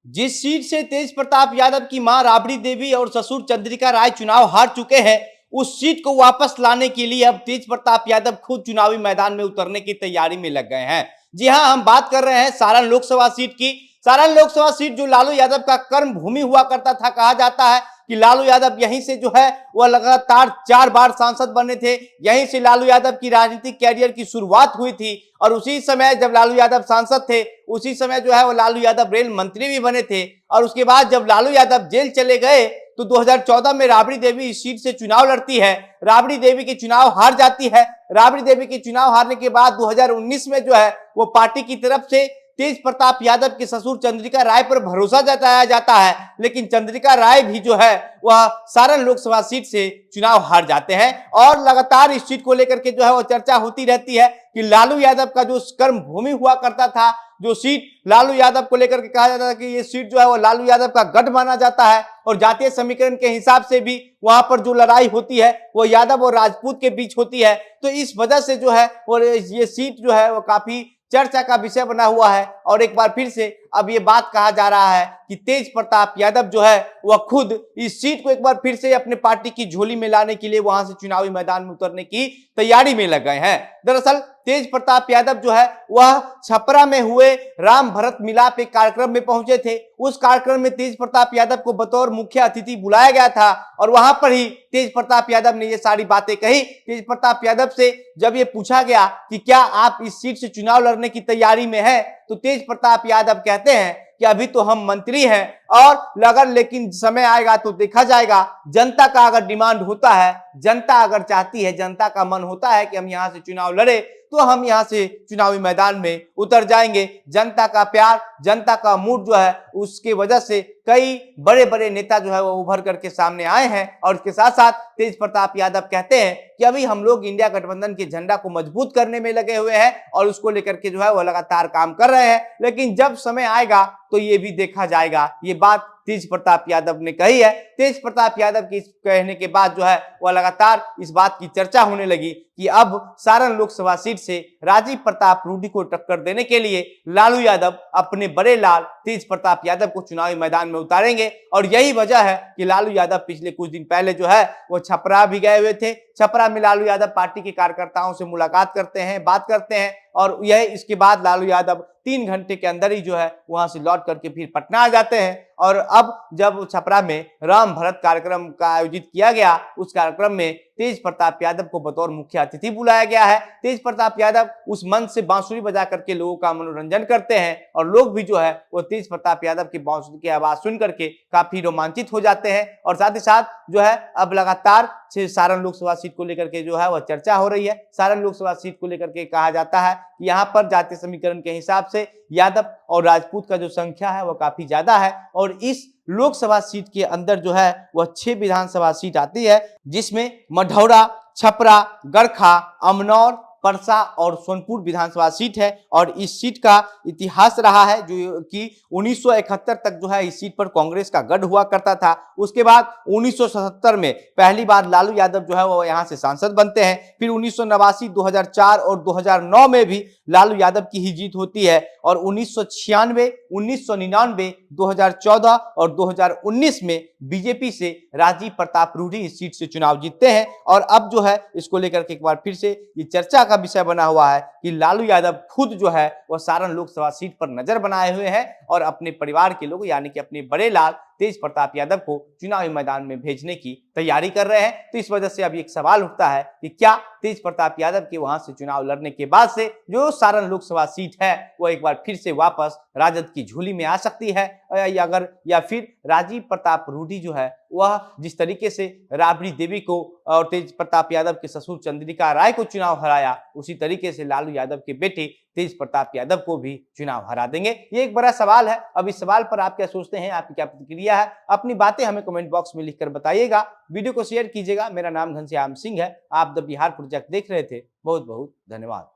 जिस सीट से तेज प्रताप यादव की मां राबड़ी देवी और ससुर चंद्रिका राय चुनाव हार चुके हैं, उस सीट को वापस लाने के लिए अब तेज प्रताप यादव खुद चुनावी मैदान में उतरने की तैयारी में लग गए हैं। जी हां, हम बात कर रहे हैं सारण लोकसभा सीट की। सारण लोकसभा सीट जो लालू यादव का कर्म भूमि हुआ करता था, कहा जाता है कि लालू यादव यहीं से जो है वह लगातार 4 बार सांसद बने थे। यहीं से लालू यादव की राजनीतिक कैरियर की शुरुआत हुई थी और उसी समय जब लालू यादव सांसद थे, उसी समय जो है वो लालू यादव रेल मंत्री भी बने थे। और उसके बाद जब लालू यादव जेल चले गए तो 2014 में राबड़ी देवी इस सीट से चुनाव लड़ती है। राबड़ी देवी के चुनाव हार जाती है। राबड़ी देवी के चुनाव हारने के बाद 2019 में जो है वो पार्टी की तरफ से तेज प्रताप यादव के ससुर चंद्रिका राय पर भरोसा जताया जाता है, लेकिन चंद्रिका राय भी जो है वह सारण लोकसभा सीट से चुनाव हार जाते हैं। और लगातार इस सीट को लेकर के जो है वो चर्चा होती रहती है कि लालू यादव का जो कर्म भूमि हुआ करता था, जो सीट लालू यादव को लेकर के कहा जाता था कि ये सीट जो है वो लालू यादव का गढ़ माना जाता है और जातीय समीकरण के हिसाब से भी वहां पर जो लड़ाई होती है वो यादव और राजपूत के बीच होती है। तो इस वजह से जो है वो ये सीट जो है वो काफी चर्चा का विषय बना हुआ है। और एक बार फिर से अब ये बात कहा जा रहा है कि तेज प्रताप यादव जो है वह खुद इस सीट को एक बार फिर से अपने पार्टी की झोली में लाने के लिए वहां से चुनावी मैदान में उतरने की तैयारी में लग गए हैं। दरअसल तेज प्रताप यादव जो है वह छपरा में हुए राम भरत मिलाप एक कार्यक्रम में पहुंचे थे। उस कार्यक्रम में तेज प्रताप यादव को बतौर मुख्य अतिथि बुलाया गया था और वहां पर ही तेज प्रताप यादव ने ये सारी बातें कही। तेज प्रताप यादव से जब ये पूछा गया कि क्या आप इस सीट से चुनाव लड़ने की तैयारी में हैं, तो तेज प्रताप यादव कहते हैं कि अभी तो हम मंत्री हैं और अगर लेकिन समय आएगा तो देखा जाएगा। जनता का अगर डिमांड होता है, जनता अगर चाहती है, जनता का मन होता है कि हम यहां से चुनाव लड़े, तो हम यहां से चुनावी मैदान में उतर जाएंगे। जनता का प्यार, जनता का मूड जो है उसके वजह से कई बड़े बड़े नेता जो है वो उभर करके सामने आए हैं। और इसके साथ साथ तेज प्रताप यादव कहते हैं कि अभी हम लोग इंडिया गठबंधन के झंडा को मजबूत करने में लगे हुए हैं और उसको लेकर के जो है वो लगातार काम कर रहे हैं, लेकिन जब समय आएगा तो ये भी देखा जाएगा। ये बात तेज प्रताप यादव ने कही है। तेज प्रताप यादव के इस कहने के बाद जो है वह लगातार इस बात की चर्चा होने लगी कि अब सारण लोकसभा सीट से राजीव प्रताप रूडी को टक्कर देने के लिए लालू यादव अपने बड़े लाल तेज प्रताप यादव को चुनावी मैदान में उतारेंगे। और यही वजह है कि लालू यादव पिछले कुछ दिन पहले जो है वो छपरा भी गए हुए थे। छपरा में लालू यादव पार्टी के कार्यकर्ताओं से मुलाकात करते हैं, बात करते हैं और यह इसके बाद लालू यादव 3 घंटे के अंदर ही जो है वहां से लौट करके फिर पटना आ जाते हैं। और अब जब छपरा में राम भरत कार्यक्रम का आयोजित किया गया, उस कार्यक्रम में तेज प्रताप यादव को बतौर मुख्य अतिथि बुलाया गया है। तेज प्रताप यादव उस मंच से बांसुरी बजा करके लोगों का मनोरंजन करते हैं और लोग भी जो है वो तेज प्रताप यादव की बांसुरी की आवाज सुन करके काफी रोमांचित हो जाते हैं। और साथ ही साथ जो है अब लगातार सारण लोकसभा सीट को लेकर के जो है वह चर्चा हो रही है। सारण लोकसभा सीट को लेकर के कहा जाता है कि यहाँ पर जातीय समीकरण के हिसाब से यादव और राजपूत का जो संख्या है वह काफी ज्यादा है और इस लोकसभा सीट के अंदर जो है वह 6 विधानसभा सीट आती है, जिसमें मढ़ौरा, छपरा, गरखा, अमनौर, परसा और सोनपुर विधानसभा सीट है। और इस सीट का इतिहास रहा है जो कि 1971 तक जो है इस सीट पर कांग्रेस का गढ़ हुआ करता था। उसके बाद 1977 में पहली बार लालू यादव जो है वो यहां से सांसद बनते हैं। फिर 1989, 2004 और 2009 में भी लालू यादव की ही जीत होती है और 1996, 1999, 2014 और 2019 में बीजेपी से राजीव प्रताप रूडी इस सीट से चुनाव जीतते हैं। और अब जो है इसको लेकर के एक बार फिर से ये चर्चा का विषय बना हुआ है कि लालू यादव खुद जो है वह सारण लोकसभा सीट पर नजर बनाए हुए हैं और अपने परिवार के लोग यानी कि अपने बड़े लाल तेज प्रताप यादव को चुनावी मैदान में भेजने की तैयारी कर रहे हैं। तो इस वजह से अब एक सवाल उठता है कि क्या तेज प्रताप यादव के वहां से चुनाव लड़ने के बाद से जो सारण लोकसभा सीट है वो एक बार फिर से वापस राजद की झोली में आ सकती है, या फिर राजीव प्रताप रूडी जो है वह जिस तरीके से राबड़ी देवी को और तेज प्रताप यादव के ससुर चंद्रिका राय को चुनाव हराया, उसी तरीके से लालू यादव के बेटे तेज प्रताप यादव को भी चुनाव हरा देंगे। ये एक बड़ा सवाल है। अब इस सवाल पर आप क्या सोचते हैं, आपकी क्या प्रतिक्रिया है, अपनी बातें हमें कमेंट बॉक्स में लिखकर बताइएगा। वीडियो को शेयर कीजिएगा। मेरा नाम घनश्याम सिंह है। आप द बिहार प्रोजेक्ट देख रहे थे। बहुत बहुत धन्यवाद।